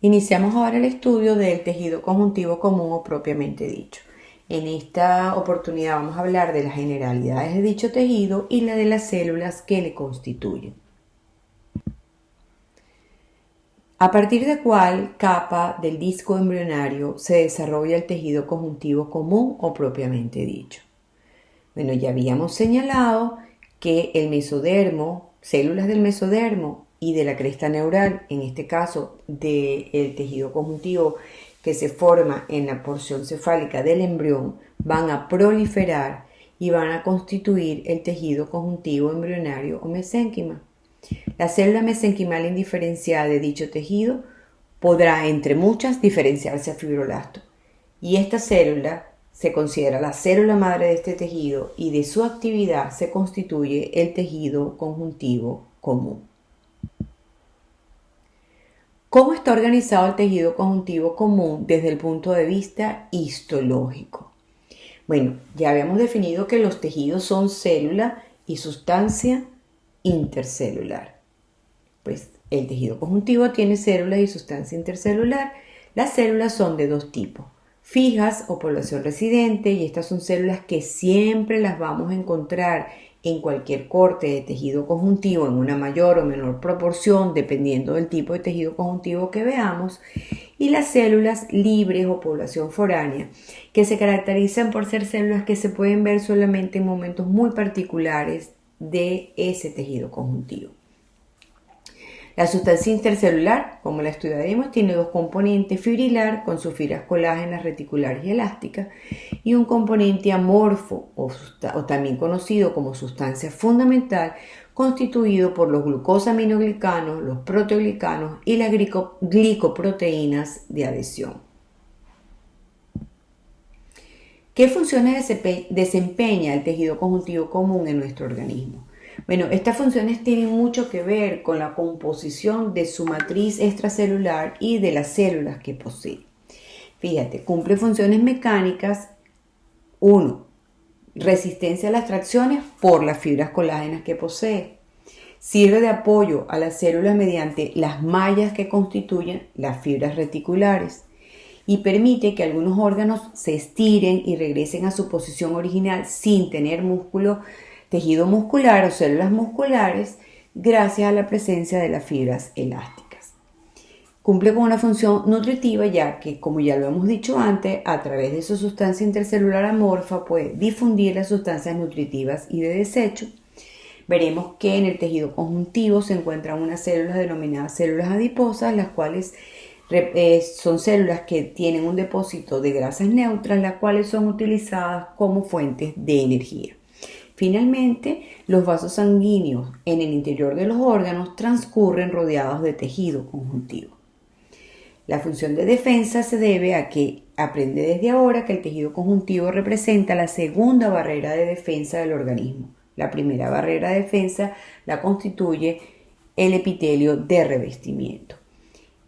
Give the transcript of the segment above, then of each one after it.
Iniciamos ahora el estudio del tejido conjuntivo común o propiamente dicho. En esta oportunidad vamos a hablar de las generalidades de dicho tejido y la de las células que le constituyen. A partir de cuál capa del disco embrionario se desarrolla el tejido conjuntivo común o propiamente dicho. Bueno, ya habíamos señalado que el mesodermo, células del mesodermo y de la cresta neural, en este caso del tejido conjuntivo que se forma en la porción cefálica del embrión, van a proliferar y van a constituir el tejido conjuntivo embrionario o mesénquima. La célula mesenquimal indiferenciada de dicho tejido podrá, entre muchas, diferenciarse a fibroblasto. Y esta célula se considera la célula madre de este tejido y de su actividad se constituye el tejido conjuntivo común. ¿Cómo está organizado el tejido conjuntivo común desde el punto de vista histológico? Bueno, ya habíamos definido que los tejidos son célula y sustancia intercelular. Pues el tejido conjuntivo tiene células y sustancia intercelular. Las células son de dos tipos: fijas o población residente, y estas son células que siempre las vamos a encontrar en cualquier corte de tejido conjuntivo en una mayor o menor proporción dependiendo del tipo de tejido conjuntivo que veamos, y las células libres o población foránea, que se caracterizan por ser células que se pueden ver solamente en momentos muy particulares de ese tejido conjuntivo. La sustancia intercelular, como la estudiaremos, tiene dos componentes: fibrilar, con sus fibras colágenas, reticulares y elásticas, y un componente amorfo, o también conocido como sustancia fundamental, constituido por los glucosaminoglicanos, los proteoglicanos y las glicoproteínas de adhesión. ¿Qué funciones desempeña el tejido conjuntivo común en nuestro organismo? Bueno, estas funciones tienen mucho que ver con la composición de su matriz extracelular y de las células que posee. Fíjate, cumple funciones mecánicas. 1. Resistencia a las tracciones por las fibras colágenas que posee. Sirve de apoyo a las células mediante las mallas que constituyen las fibras reticulares. Y permite que algunos órganos se estiren y regresen a su posición original sin tener tejido muscular o células musculares, gracias a la presencia de las fibras elásticas. Cumple con una función nutritiva, ya que, como ya lo hemos dicho antes, a través de su sustancia intercelular amorfa puede difundir las sustancias nutritivas y de desecho. Veremos que en el tejido conjuntivo se encuentran unas células denominadas células adiposas, las cuales son células que tienen un depósito de grasas neutras, las cuales son utilizadas como fuentes de energía. Finalmente, los vasos sanguíneos en el interior de los órganos transcurren rodeados de tejido conjuntivo. La función de defensa se debe a que aprende desde ahora que el tejido conjuntivo representa la segunda barrera de defensa del organismo. La primera barrera de defensa la constituye el epitelio de revestimiento.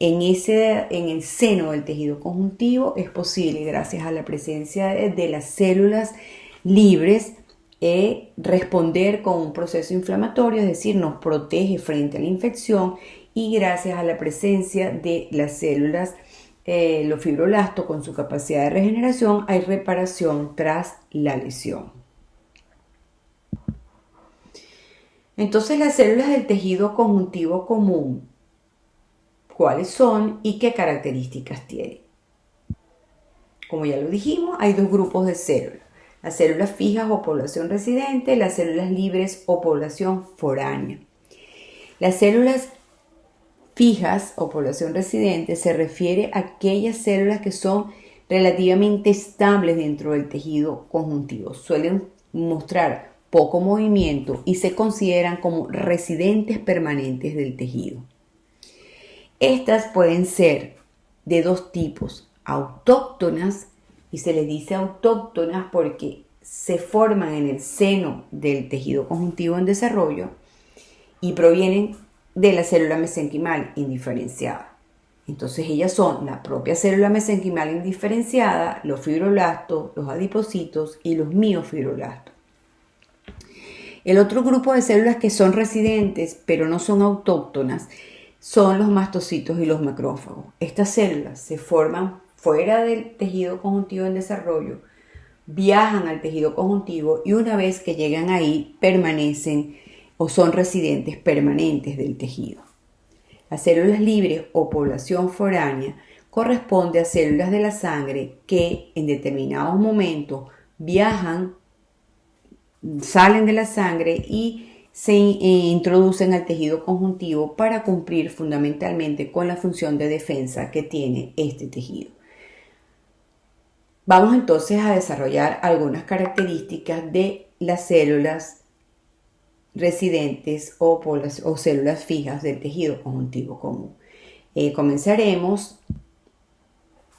En el seno del tejido conjuntivo es posible, gracias a la presencia de las células libres, responder con un proceso inflamatorio, es decir, nos protege frente a la infección, y gracias a la presencia de las células, los fibroblastos, con su capacidad de regeneración, hay reparación tras la lesión. Entonces, las células del tejido conjuntivo común, ¿cuáles son y qué características tienen? Como ya lo dijimos, hay dos grupos de células: las células fijas o población residente, las células libres o población foránea. Las células fijas o población residente se refiere a aquellas células que son relativamente estables dentro del tejido conjuntivo. Suelen mostrar poco movimiento y se consideran como residentes permanentes del tejido. Estas pueden ser de dos tipos: autóctonas, y se les dice autóctonas porque se forman en el seno del tejido conjuntivo en desarrollo y provienen de la célula mesenquimal indiferenciada. Entonces ellas son la propia célula mesenquimal indiferenciada, los fibroblastos, los adipocitos y los miofibroblastos. El otro grupo de células que son residentes pero no son autóctonas son los mastocitos y los macrófagos. Estas células se forman fuera del tejido conjuntivo en desarrollo, viajan al tejido conjuntivo y una vez que llegan ahí permanecen o son residentes permanentes del tejido. Las células libres o población foránea corresponde a células de la sangre que en determinados momentos viajan, salen de la sangre y se introducen al tejido conjuntivo para cumplir fundamentalmente con la función de defensa que tiene este tejido. Vamos entonces a desarrollar algunas características de las células residentes o células fijas del tejido conjuntivo común. Comenzaremos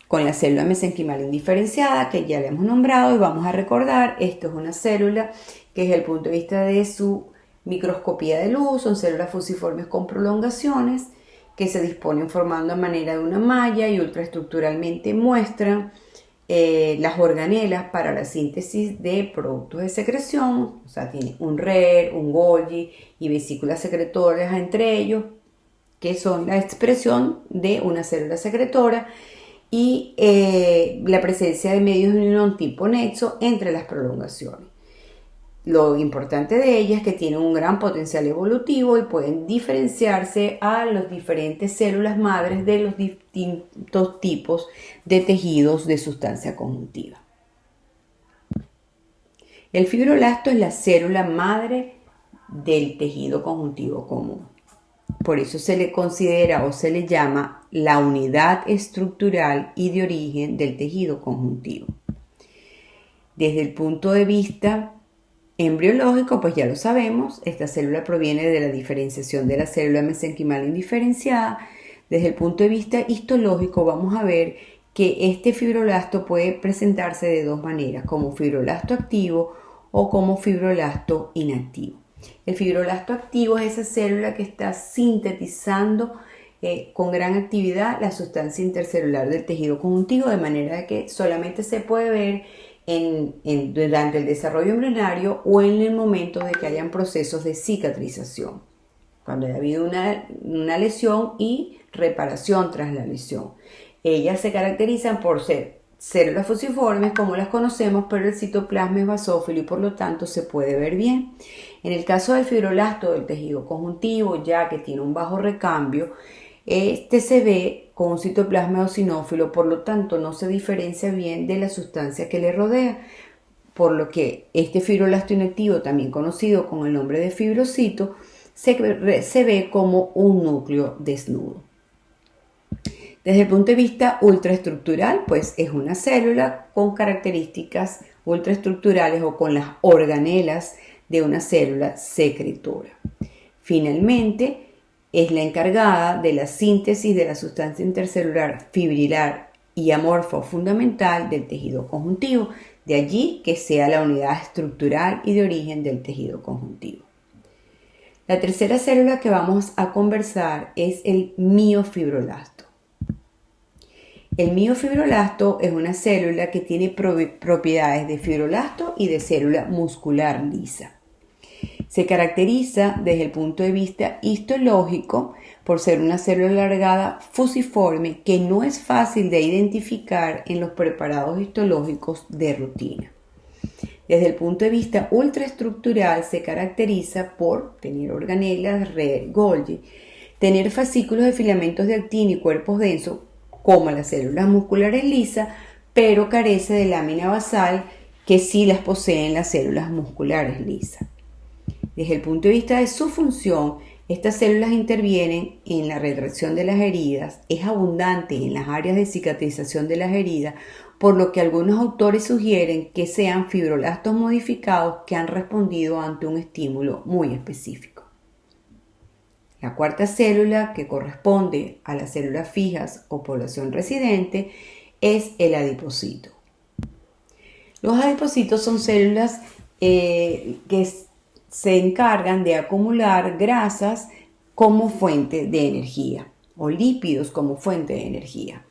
con la célula mesenquimal indiferenciada, que ya la hemos nombrado, y vamos a recordar, esto es una célula que desde el punto de vista de su microscopía de luz son células fusiformes con prolongaciones que se disponen formando a manera de una malla y ultraestructuralmente muestran las organelas para la síntesis de productos de secreción, o sea, tiene un RER, un Golgi y vesículas secretorias entre ellos, que son la expresión de una célula secretora, y la presencia de medios de unión tipo nexo entre las prolongaciones. Lo importante de ellas es que tienen un gran potencial evolutivo y pueden diferenciarse a las diferentes células madres de los distintos tipos de tejidos de sustancia conjuntiva. El fibroblasto es la célula madre del tejido conjuntivo común. Por eso se le considera o se le llama la unidad estructural y de origen del tejido conjuntivo. Desde el punto de vista embriológico, pues ya lo sabemos, esta célula proviene de la diferenciación de la célula mesenquimal indiferenciada. Desde el punto de vista histológico vamos a ver que este fibroblasto puede presentarse de dos maneras, como fibroblasto activo o como fibroblasto inactivo. El fibroblasto activo es esa célula que está sintetizando con gran actividad la sustancia intercelular del tejido conjuntivo, de manera que solamente se puede ver durante el desarrollo embrionario o en el momento de que hayan procesos de cicatrización, cuando haya habido una lesión y reparación tras la lesión. Ellas se caracterizan por ser células fusiformes como las conocemos, pero el citoplasma es basófilo y por lo tanto se puede ver bien. En el caso del fibroblasto del tejido conjuntivo, ya que tiene un bajo recambio, este se ve con un citoplasma eosinófilo, por lo tanto no se diferencia bien de la sustancia que le rodea, por lo que este fibroblasto inactivo, también conocido con el nombre de fibrocito, se ve como un núcleo desnudo. Desde el punto de vista ultraestructural, pues es una célula con características ultraestructurales o con las organelas de una célula secretora. Finalmente, es la encargada de la síntesis de la sustancia intercelular fibrilar y amorfo fundamental del tejido conjuntivo, de allí que sea la unidad estructural y de origen del tejido conjuntivo. La tercera célula que vamos a conversar es el miofibroblasto. El miofibroblasto es una célula que tiene propiedades de fibroblasto y de célula muscular lisa. Se caracteriza desde el punto de vista histológico por ser una célula alargada fusiforme que no es fácil de identificar en los preparados histológicos de rutina. Desde el punto de vista ultraestructural se caracteriza por tener organelas, red, Golgi, tener fascículos de filamentos de actina y cuerpos densos como las células musculares lisas, pero carece de lámina basal que sí las poseen las células musculares lisas. Desde el punto de vista de su función, estas células intervienen en la retracción de las heridas, es abundante en las áreas de cicatrización de las heridas, por lo que algunos autores sugieren que sean fibroblastos modificados que han respondido ante un estímulo muy específico. La cuarta célula, que corresponde a las células fijas o población residente, es el adipocito. Los adipocitos son células que se encargan de acumular grasas como fuente de energía o lípidos como fuente de energía.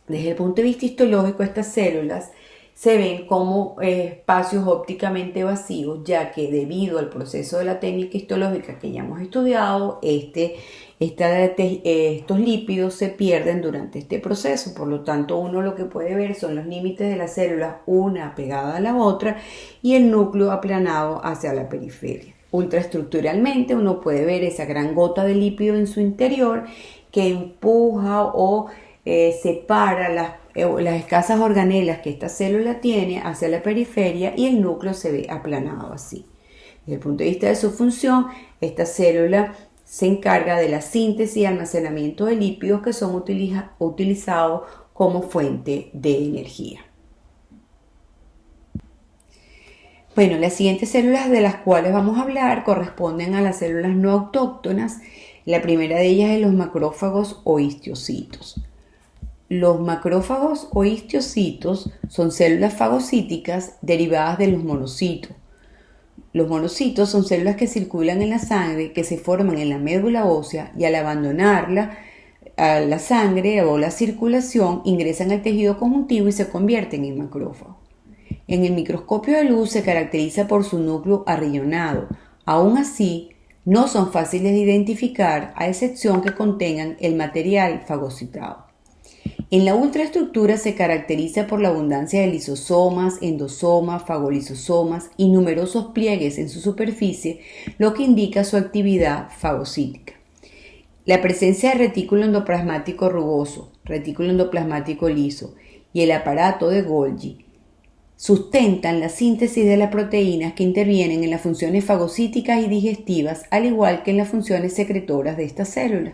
Desde el punto de vista histológico, estas células se ven como espacios ópticamente vacíos, ya que debido al proceso de la técnica histológica que ya hemos estudiado, este Estos lípidos se pierden durante este proceso, por lo tanto uno lo que puede ver son los límites de las células una pegada a la otra y el núcleo aplanado hacia la periferia. Ultraestructuralmente uno puede ver esa gran gota de lípido en su interior que empuja o separa las escasas organelas que esta célula tiene hacia la periferia y el núcleo se ve aplanado así. Desde el punto de vista de su función, esta célula se encarga de la síntesis y almacenamiento de lípidos que son utilizados como fuente de energía. Bueno, las siguientes células de las cuales vamos a hablar corresponden a las células no autóctonas. La primera de ellas es los macrófagos o histocitos. Los macrófagos o histocitos son células fagocíticas derivadas de los monocitos. Los monocitos son células que circulan en la sangre, que se forman en la médula ósea y al abandonarla a la sangre o la circulación ingresan al tejido conjuntivo y se convierten en macrófagos. En el microscopio de luz se caracteriza por su núcleo arrillonado. Aún así, no son fáciles de identificar a excepción que contengan el material fagocitado. En la ultraestructura se caracteriza por la abundancia de lisosomas, endosomas, fagolisosomas y numerosos pliegues en su superficie, lo que indica su actividad fagocítica. La presencia de retículo endoplasmático rugoso, retículo endoplasmático liso y el aparato de Golgi sustentan la síntesis de las proteínas que intervienen en las funciones fagocíticas y digestivas, al igual que en las funciones secretoras de estas células.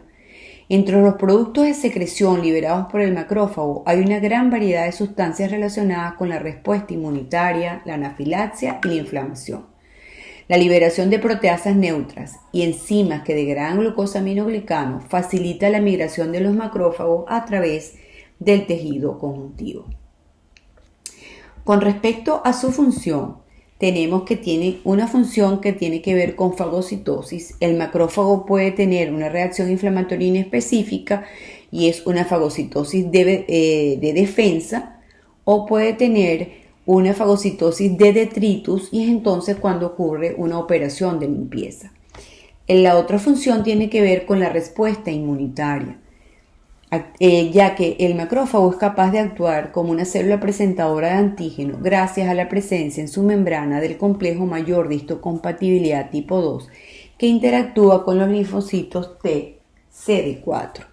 Entre los productos de secreción liberados por el macrófago hay una gran variedad de sustancias relacionadas con la respuesta inmunitaria, la anafilaxia y la inflamación. La liberación de proteasas neutras y enzimas que degradan glucosaminoglicano facilita la migración de los macrófagos a través del tejido conjuntivo. Con respecto a su función, tenemos que tiene una función que tiene que ver con fagocitosis. El macrófago puede tener una reacción inflamatoria inespecífica y es una fagocitosis de defensa, o puede tener una fagocitosis de detritus y es entonces cuando ocurre una operación de limpieza. La otra función tiene que ver con la respuesta inmunitaria, ya que el macrófago es capaz de actuar como una célula presentadora de antígeno gracias a la presencia en su membrana del complejo mayor de histocompatibilidad tipo 2 que interactúa con los linfocitos T CD4.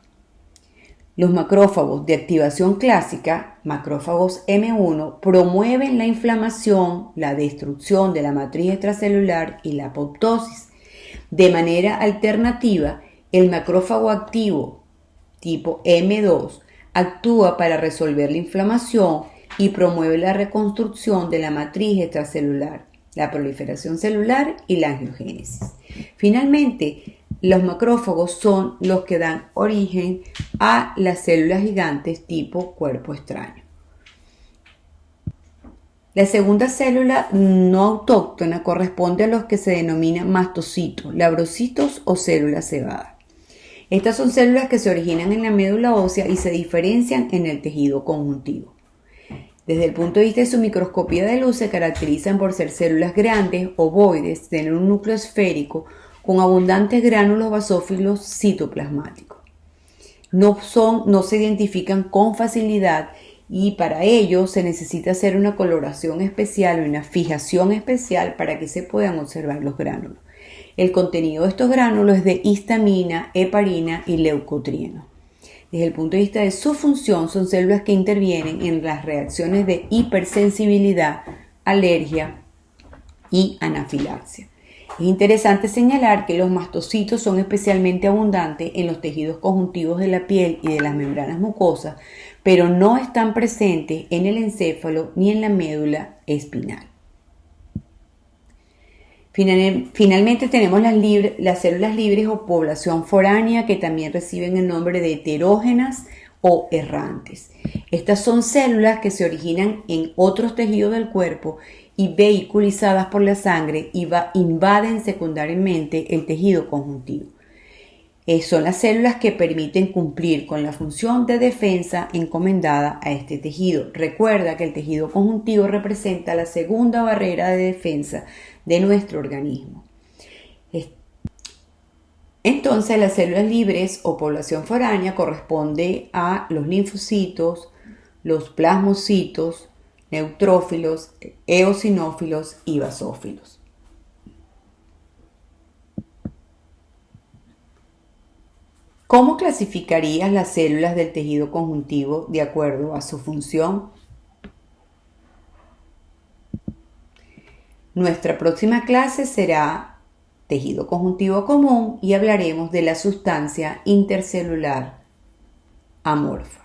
Los macrófagos de activación clásica, macrófagos M1, promueven la inflamación, la destrucción de la matriz extracelular y la apoptosis. De manera alternativa, el macrófago activo tipo M2 actúa para resolver la inflamación y promueve la reconstrucción de la matriz extracelular, la proliferación celular y la angiogénesis. Finalmente, los macrófagos son los que dan origen a las células gigantes tipo cuerpo extraño. La segunda célula no autóctona corresponde a los que se denominan mastocitos, labrocitos o células cebadas. Estas son células que se originan en la médula ósea y se diferencian en el tejido conjuntivo. Desde el punto de vista de su microscopía de luz se caracterizan por ser células grandes, ovoides, tener un núcleo esférico con abundantes gránulos basófilos citoplasmáticos. No se identifican con facilidad y para ello se necesita hacer una coloración especial o una fijación especial para que se puedan observar los gránulos. El contenido de estos gránulos es de histamina, heparina y leucotrieno. Desde el punto de vista de su función, son células que intervienen en las reacciones de hipersensibilidad, alergia y anafilaxia. Es interesante señalar que los mastocitos son especialmente abundantes en los tejidos conjuntivos de la piel y de las membranas mucosas, pero no están presentes en el encéfalo ni en la médula espinal. Finalmente tenemos las células libres o población foránea, que también reciben el nombre de heterógenas o errantes. Estas son células que se originan en otros tejidos del cuerpo y vehiculizadas por la sangre invaden secundariamente el tejido conjuntivo. Son las células que permiten cumplir con la función de defensa encomendada a este tejido. Recuerda que el tejido conjuntivo representa la segunda barrera de defensa de nuestro organismo. Entonces, las células libres o población foránea corresponde a los linfocitos, los plasmocitos, neutrófilos, eosinófilos y basófilos. ¿Cómo clasificarías las células del tejido conjuntivo de acuerdo a su función? Nuestra próxima clase será tejido conjuntivo común y hablaremos de la sustancia intercelular amorfa.